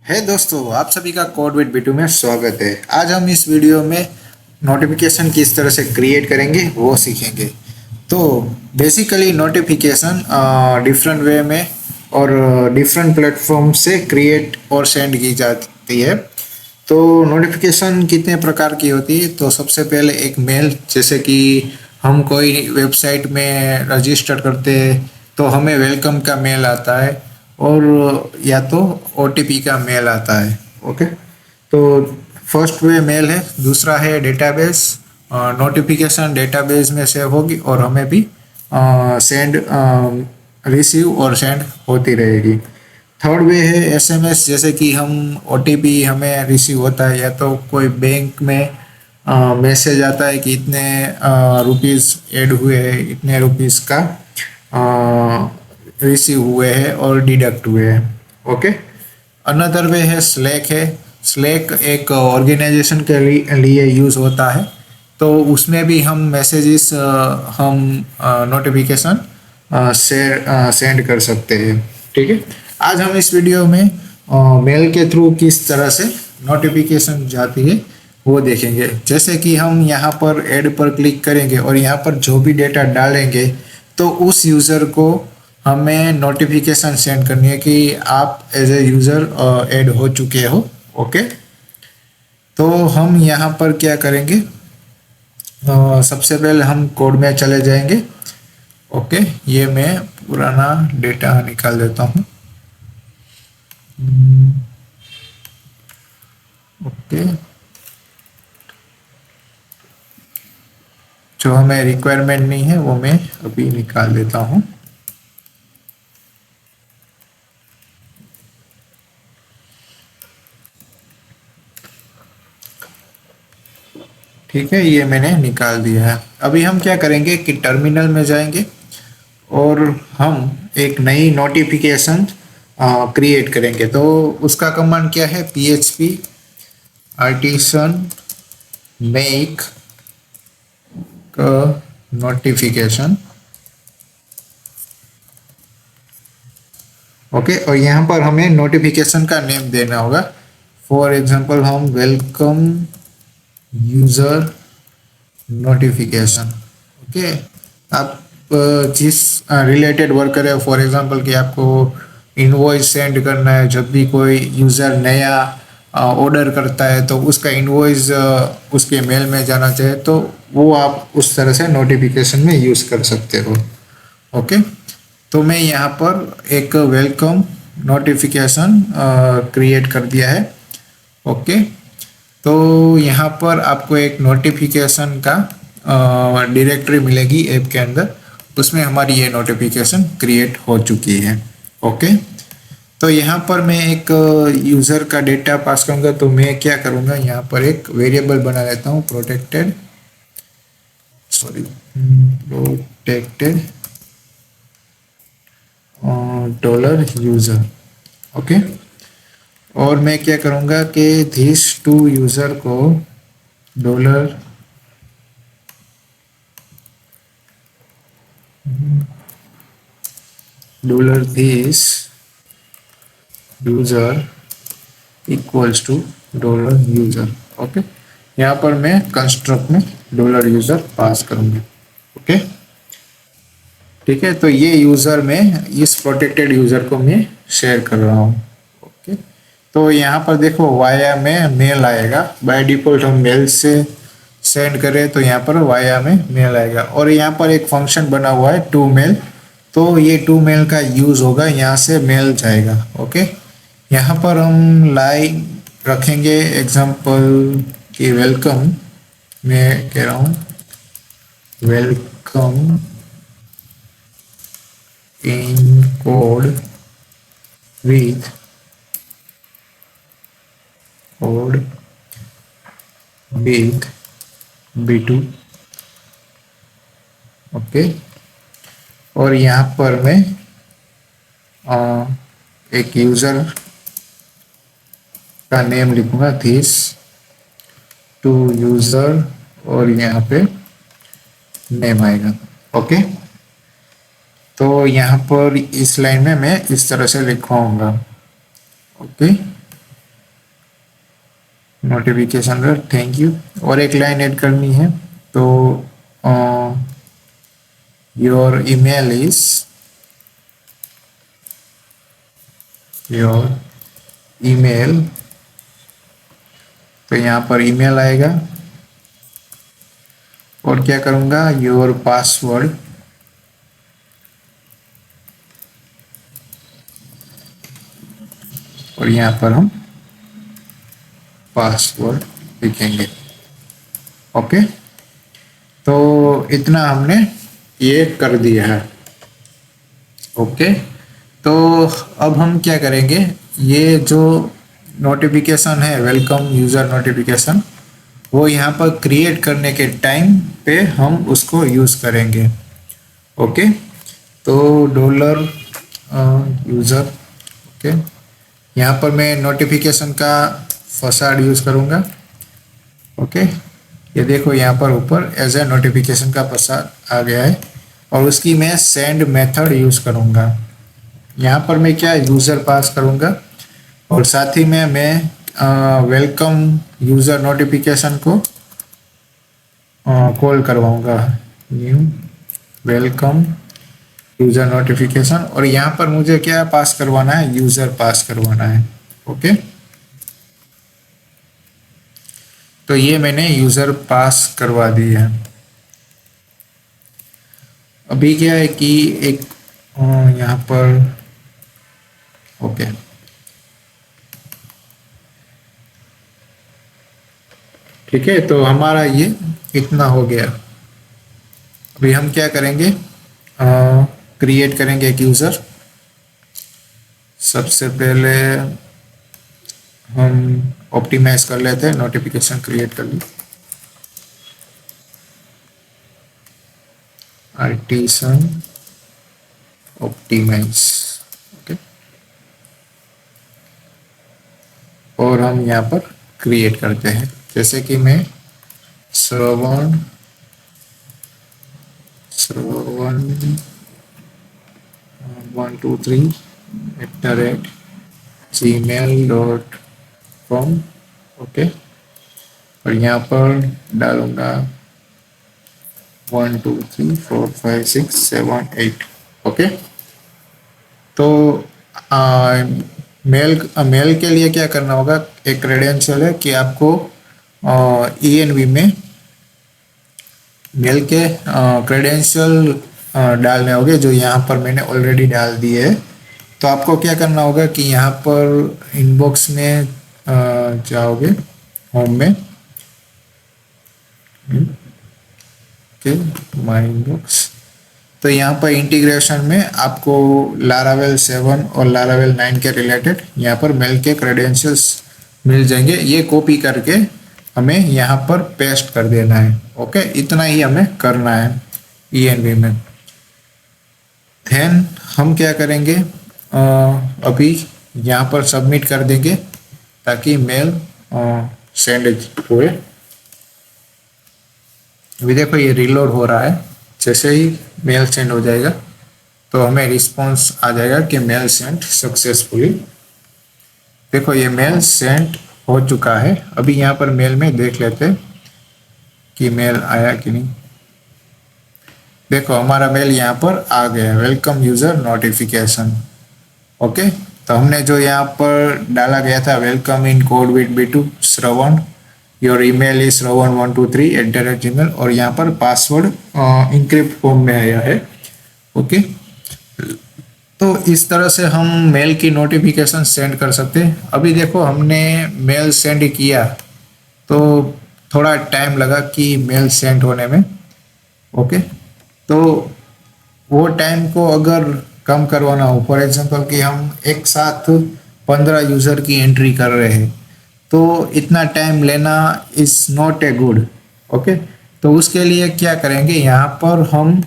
है दोस्तों, आप सभी का कोड विद B2 में स्वागत है। आज हम इस वीडियो में नोटिफिकेशन किस तरह से क्रिएट करेंगे वो सीखेंगे। तो बेसिकली नोटिफिकेशन डिफरेंट वे में और डिफरेंट प्लेटफॉर्म से क्रिएट और सेंड की जाती है। तो नोटिफिकेशन कितने प्रकार की होती है? तो सबसे पहले एक मेल, जैसे कि हम कोई वेबसाइट में रजिस्टर करते हैं तो हमें वेलकम का मेल आता है, और या तो OTP का मेल आता है। ओके, तो फर्स्ट वे मेल है। दूसरा है डेटाबेस। नोटिफिकेशन डेटाबेस में सेव होगी और हमें भी सेंड रिसीव और सेंड होती रहेगी। थर्ड वे है SMS, जैसे कि हम OTP हमें रिसीव होता है, या तो कोई बैंक में मैसेज आता है कि इतने रुपीज़ ऐड हुए हैं, इतने रुपीज़ का रिसीव हुए हैं और डिडक्ट हुए हैं। ओके, अनदर वे है स्लैक है। स्लैक एक ऑर्गेनाइजेशन के लिए यूज़ होता है, तो उसमें भी हम मैसेजेस हम नोटिफिकेशन सेंड कर सकते हैं। ठीक है, आज हम इस वीडियो में मेल के थ्रू किस तरह से नोटिफिकेशन जाती है वो देखेंगे। जैसे कि हम यहाँ पर ऐड पर क्लिक करेंगे और यहाँ पर जो भी डेटा डालेंगे तो उस यूज़र को हमें नोटिफिकेशन सेंड करनी है कि आप एज ए यूज़र ऐड हो चुके हो। ओके, तो हम यहाँ पर क्या करेंगे, सबसे पहले हम कोड में चले जाएंगे। ओके, ये मैं पुराना डेटा निकाल देता हूँ। ओके, जो हमें रिक्वायरमेंट नहीं है वो मैं अभी निकाल देता हूँ। ठीक है, ये मैंने निकाल दिया है। अभी हम क्या करेंगे कि टर्मिनल में जाएंगे और हम एक नई नोटिफिकेशन क्रिएट करेंगे। तो उसका कमांड क्या है? PHP artisan make notification. Okay, और यहाँ पर हमें नोटिफिकेशन का नेम देना होगा। फॉर एग्जांपल हम वेलकम यूज़र नोटिफिकेशन। ओके, आप जिस रिलेटेड वर्क करें, फॉर एग्जांपल कि आपको इनवॉइस सेंड करना है, जब भी कोई यूज़र नया ऑर्डर करता है तो उसका इनवॉइस उसके मेल में जाना चाहिए, तो वो आप उस तरह से नोटिफिकेशन में यूज़ कर सकते हो। ओके, तो मैं यहाँ पर एक वेलकम नोटिफिकेशन क्रिएट कर दिया है। ओके, तो यहाँ पर आपको एक नोटिफिकेशन का डायरेक्टरी मिलेगी ऐप के अंदर, उसमें हमारी ये नोटिफिकेशन क्रिएट हो चुकी है। ओके, तो यहाँ पर मैं एक यूज़र का डेटा पास करूँगा। तो मैं क्या करूँगा, यहाँ पर एक वेरिएबल बना लेता हूँ, प्रोटेक्टेड $यूज़र। ओके, और मैं क्या करूँगा कि दिस टू यूज़र को dollar this user equals to $user. Okay, यहाँ पर मैं कंस्ट्रक्ट में $यूज़र पास करूँगा। ओके, ठीक है, तो ये यूज़र में इस प्रोटेक्टेड यूज़र को मैं शेयर कर रहा हूँ। ओके, तो यहाँ पर देखो वाया में मेल आएगा। बाय डिफ़ॉल्ट हम मेल से सेंड करें तो यहाँ पर वाया में मेल आएगा, और यहाँ पर एक फंक्शन बना हुआ है टू मेल, तो ये टू मेल का यूज़ होगा, यहाँ से मेल जाएगा। ओके, यहाँ पर हम लाइन रखेंगे एग्जाम्पल कि वेलकम, मैं कह रहा हूँ welcome in code with B2। Okay, और यहाँ पर मैं एक यूज़र का नेम लिखूंगा, दिस टू यूज़र, और यहाँ पे नेम आएगा। ओके, तो यहाँ पर इस लाइन में मैं इस तरह से लिखवाऊंगा। ओके, नोटिफिकेशन पर थैंक यू, और एक लाइन ऐड करनी है। तो your email is, your email, तो यहाँ पर ईमेल आएगा। और क्या करूँगा, योर पासवर्ड, और यहाँ पर हम पासवर्ड लिखेंगे। ओके, तो इतना हमने ये कर दिया है। ओके, तो अब हम क्या करेंगे, ये जो नोटिफिकेशन है वेलकम यूज़र नोटिफिकेशन, वो यहाँ पर क्रिएट करने के टाइम पे हम उसको यूज़ करेंगे। ओके, तो डॉलर यूज़र, ओके, यहाँ पर मैं नोटिफिकेशन का फसाड यूज़ करूँगा। ओके, ये देखो यहाँ पर ऊपर एज ए नोटिफिकेशन का फसाड आ गया है, और उसकी मैं सेंड मेथड यूज़ करूँगा। यहाँ पर मैं क्या यूज़र पास करूँगा, और साथ ही में मैं वेलकम यूज़र नोटिफिकेशन को कॉल करवाऊँगा, न्यू वेलकम यूज़र नोटिफिकेशन, और यहाँ पर मुझे क्या पास करवाना है, यूज़र पास करवाना है। ओके, तो ये मैंने यूज़र पास करवा दी है। अभी क्या है कि एक यहाँ पर, ओके, ठीक है, तो हमारा ये इतना हो गया। अभी हम क्या करेंगे, क्रिएट करेंगे एक यूज़र। सबसे पहले हम ऑप्टिमाइज कर लेते हैं, नोटिफिकेशन क्रिएट कर ली, आर्टिसन ऑप्टिमाइज। ओके, और हम यहाँ पर क्रिएट करते हैं, जैसे कि मैं श्रवण 123@gmail.com। ओके, और यहाँ पर डालूंगा 1 2 3 4 5 6 7 8। ओके, तो मेल के लिए क्या करना होगा, एक क्रेडेंशियल है कि आपको ENV में मेल के क्रेडेंशियल डालने होंगे, जो यहाँ पर मैंने ऑलरेडी डाल दिए है। तो आपको क्या करना होगा कि यहाँ पर इनबॉक्स में जाओगे, होम में, ओके, माय इनबॉक्स, तो यहाँ पर इंटीग्रेशन में आपको लारावेल 7 और लारावेल 9 के रिलेटेड यहाँ पर मेल के क्रेडेंशियल्स मिल जाएंगे। ये कॉपी करके हमें यहाँ पर पेस्ट कर देना है। ओके, इतना ही हमें करना है ENV में। देन हम क्या करेंगे, अभी यहाँ पर सबमिट कर देंगे ताकि मेल सेंड हुए। अभी देखो ये रीलोड हो रहा है, जैसे ही मेल सेंड हो जाएगा तो हमें रिस्पॉन्स आ जाएगा कि मेल सेंड सक्सेसफुली। देखो ये मेल सेंड हो चुका है। अभी यहाँ पर मेल में देख लेते हैं कि मेल आया कि नहीं। देखो हमारा मेल यहाँ पर आ गया, वेलकम यूज़र नोटिफिकेशन। ओके, तो हमने जो यहाँ पर डाला गया था, welcome in code with B2 Shravan, your email is श्रवण123@gmail, और यहाँ पर पासवर्ड इंक्रिप्ट फॉर्म में आया है। ओके, तो इस तरह से हम मेल की नोटिफिकेशन सेंड कर सकते हैं। अभी देखो हमने मेल सेंड किया तो थोड़ा टाइम लगा कि मेल सेंड होने में। ओके, तो वो टाइम को अगर कम करवाना हो, फॉर एग्जांपल कि हम एक साथ 15 यूज़र की एंट्री कर रहे हैं, तो इतना टाइम लेना is not a good. Okay, तो उसके लिए क्या करेंगे, यहाँ पर हम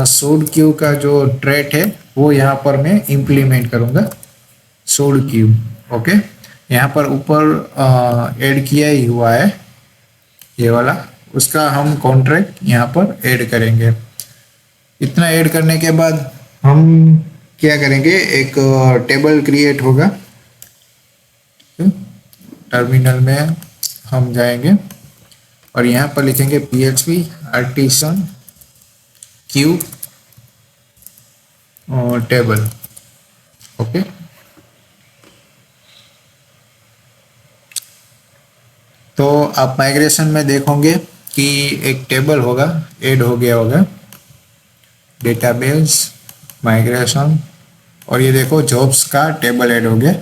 सोड क्यू का जो ट्रेट है वो यहाँ पर मैं इम्प्लीमेंट करूँगा, सोड क्यू। ओके, यहाँ पर ऊपर ऐड किया ही हुआ है ये वाला, उसका हम कॉन्ट्रैक्ट यहाँ पर ऐड करेंगे। इतना ऐड करने के बाद हम क्या करेंगे, एक टेबल क्रिएट होगा टर्मिनल में, हम जाएंगे और यहाँ पर लिखेंगे PHP artisan Q table. Okay, तो आप माइग्रेशन में देखोगे कि एक टेबल होगा, ऐड हो गया होगा, डेटाबेस माइग्रेशन, और ये देखो जॉब्स का टेबल ऐड हो गया।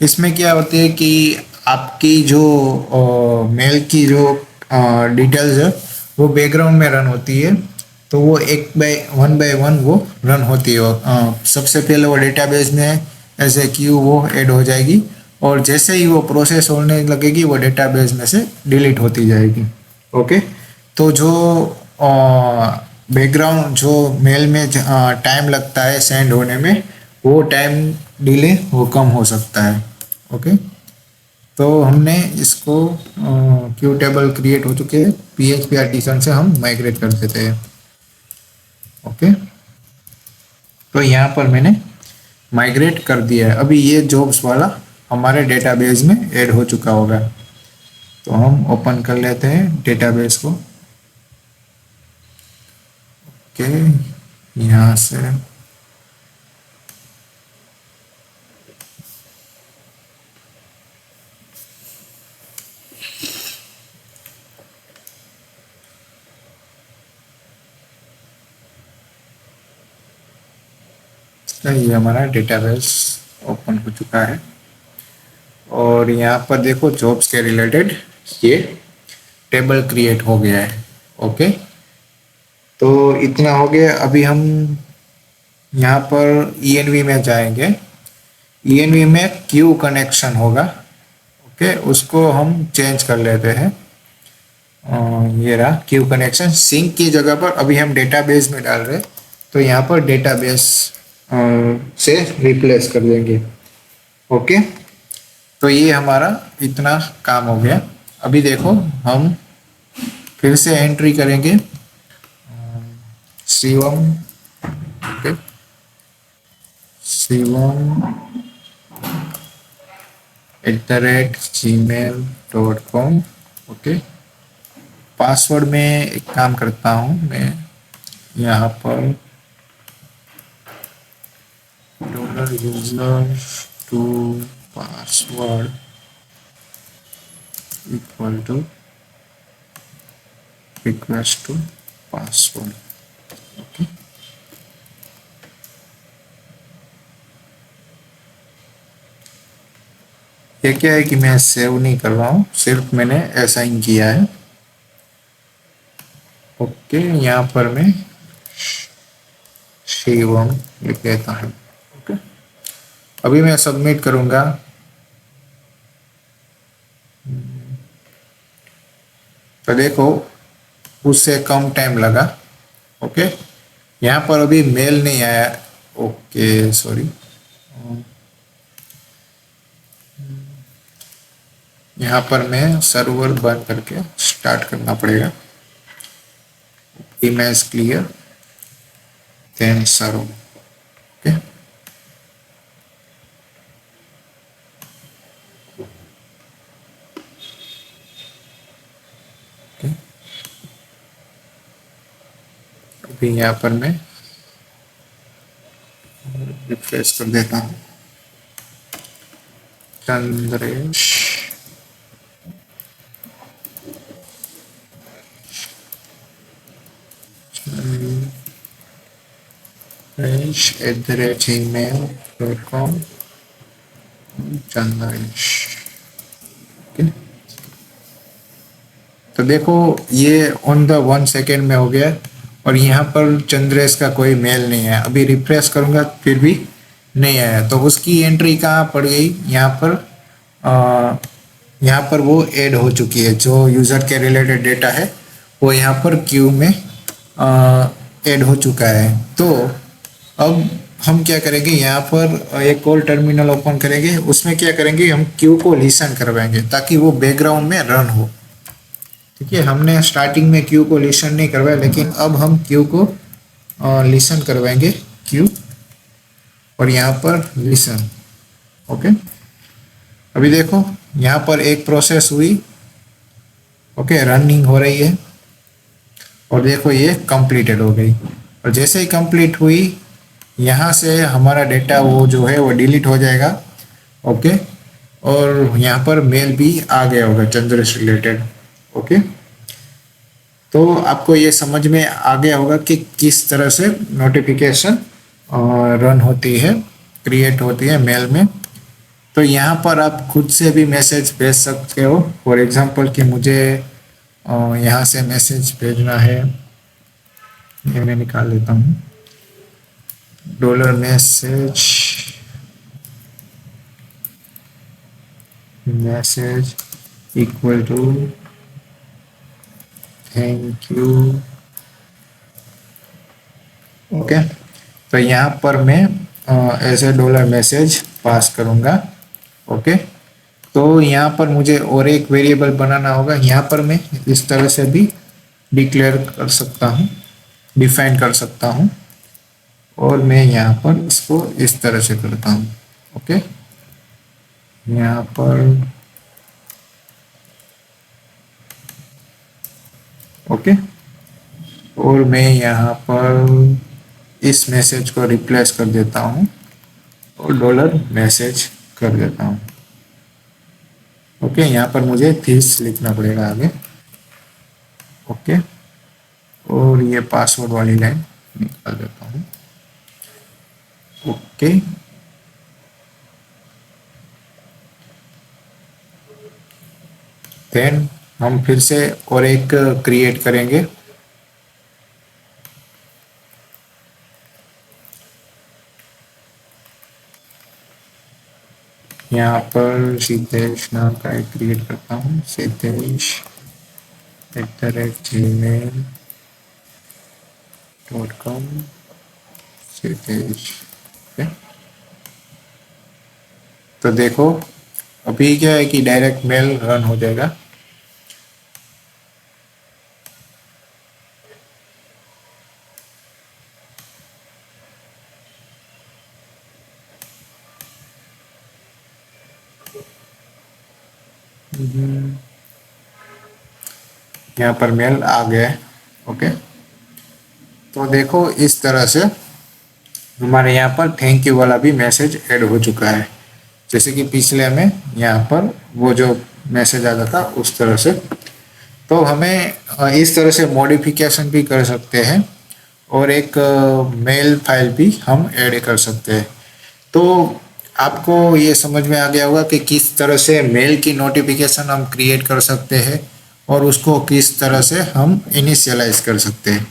इसमें क्या होती है कि आपकी जो मेल की जो डिटेल्स है वो बैकग्राउंड में रन होती है, तो वो बाय वन वो रन होती है। सबसे पहले वो डेटाबेस में ऐसे क्यू वो ऐड हो जाएगी, और जैसे ही वो प्रोसेस होने लगेगी वो डेटाबेस में से डिलीट होती जाएगी। ओके, तो जो बैकग्राउंड जो मेल में टाइम लगता है सेंड होने में, वो टाइम डिले वो कम हो सकता है। ओके, तो हमने इसको क्यू टेबल क्रिएट हो चुके हैं, PHP आर्टिसन से हम माइग्रेट कर देते हैं। ओके, तो यहाँ पर मैंने माइग्रेट कर दिया है। अभी ये जॉब्स वाला हमारे डेटाबेस में ऐड हो चुका होगा, तो हम ओपन कर लेते हैं डेटाबेस को। ओके, यहाँ से ये हमारा डेटाबेस ओपन हो चुका है, और यहाँ पर देखो जॉब्स के रिलेटेड ये टेबल क्रिएट हो गया है। ओके, तो इतना हो गया। अभी हम यहाँ पर ENV में जाएंगे। ENV में क्यू कनेक्शन होगा। ओके, उसको हम चेंज कर लेते हैं। ये रहा क्यू कनेक्शन। सिंक की जगह पर अभी हम डेटाबेस में डाल रहे हैं, तो यहाँ पर डेटाबेस से रिप्लेस कर देंगे। ओके, तो ये हमारा इतना काम हो गया। अभी देखो हम फिर से एंट्री करेंगे Shivam. Okay, shivam@gmail.com। Okay, password में एक काम करता हूँ मैं, यहाँ पर $user to password equal to request to password। Okay, ये क्या है कि मैं सेव नहीं कर रहा हूँ, सिर्फ मैंने असाइन किया है। ओके, यहाँ पर मैं शिवम लिख देता हूँ। ओके, अभी मैं सबमिट करूँगा। तो देखो उससे कम टाइम लगा। ओके, यहाँ पर अभी मेल नहीं आया। ओके, सॉरी, यहाँ पर मैं सर्वर बंद करके स्टार्ट करना पड़ेगा। इमेज क्लियर देन सर्व। ओके, अभी यहाँ पर मैं रिफ्रेश कर देता हूँ। चंद्रेश @gmail.com चंद्रेश। तो देखो ये ऑन द 1 सेकेंड में हो गया, और यहाँ पर चंद्रेश का कोई मेल नहीं है। अभी रिफ्रेश करूँगा फिर भी नहीं आया, तो उसकी एंट्री कहाँ पड़ गई? यहाँ पर वो ऐड हो चुकी है। जो यूज़र के रिलेटेड डेटा है वो यहाँ पर क्यू में ऐड हो चुका है। तो अब हम क्या करेंगे, यहाँ पर एक और टर्मिनल ओपन करेंगे, उसमें क्या करेंगे, हम क्यू को लिसन करवाएंगे ताकि वो बैकग्राउंड में रन हो। ठीक है, हमने स्टार्टिंग में क्यू को लिसन नहीं करवाया, लेकिन अब हम क्यू को लिसन करवाएंगे, क्यू और यहाँ पर लिसन। ओके, अभी देखो यहाँ पर एक प्रोसेस हुई ओके, रनिंग हो रही है और देखो ये कंप्लीटेड हो गई। और जैसे ही कंप्लीट हुई यहाँ से हमारा डेटा वो जो है वो डिलीट हो जाएगा। ओके, और यहाँ पर मेल भी आ गया होगा चंद्र से रिलेटेड। ओके, तो आपको ये समझ में आ गया होगा कि किस तरह से नोटिफिकेशन रन होती है, क्रिएट होती है मेल में। तो यहाँ पर आप खुद से भी मैसेज भेज सकते हो। फॉर एग्जांपल कि मुझे यहाँ से मैसेज भेजना है, ये मैं निकाल लेता हूँ, $message message equal to thank you. Okay, तो यहाँ पर मैं ऐसे $मैसेज पास करूँगा। ओके, तो यहाँ पर मुझे और एक वेरिएबल बनाना होगा। यहाँ पर मैं इस तरह से भी डिक्लेयर कर सकता हूँ, डिफाइन कर सकता हूँ, और मैं यहाँ पर इसको इस तरह से करता हूँ। ओके, यहाँ पर ओके, और मैं यहाँ पर इस मैसेज को रिप्लेस कर देता हूँ और $मैसेज कर देता हूँ। ओके, यहाँ पर मुझे दिस लिखना पड़ेगा आगे। ओके, और ये पासवर्ड वाली लाइन निकाल देता हूँ। ओके, देन हम फिर से और एक क्रिएट करेंगे। यहाँ पर सिद्धेश नाम का एक क्रिएट करता हूँ, siddhesh@gmail.com सिद्धेश। तो देखो अभी क्या है कि डायरेक्ट मेल रन हो जाएगा। यहाँ पर मेल आ गया है। ओके, तो देखो इस तरह से हमारे यहाँ पर थैंक यू वाला भी मैसेज ऐड हो चुका है, जैसे कि पिछले में यहाँ पर वो जो मैसेज आता था उस तरह से। तो हमें इस तरह से मॉडिफिकेशन भी कर सकते हैं और एक मेल फाइल भी हम ऐड कर सकते हैं। तो आपको ये समझ में आ गया होगा कि किस तरह से मेल की नोटिफिकेशन हम क्रिएट कर सकते हैं और उसको किस तरह से हम इनिशियलाइज कर सकते हैं।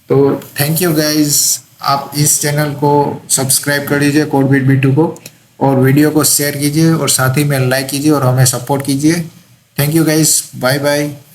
तो थैंक यू गाइज, आप इस चैनल को सब्सक्राइब कर लीजिए कोडबिट B2 को, और वीडियो को शेयर कीजिए और साथ ही में लाइक कीजिए और हमें सपोर्ट कीजिए। Thank you guys, bye bye.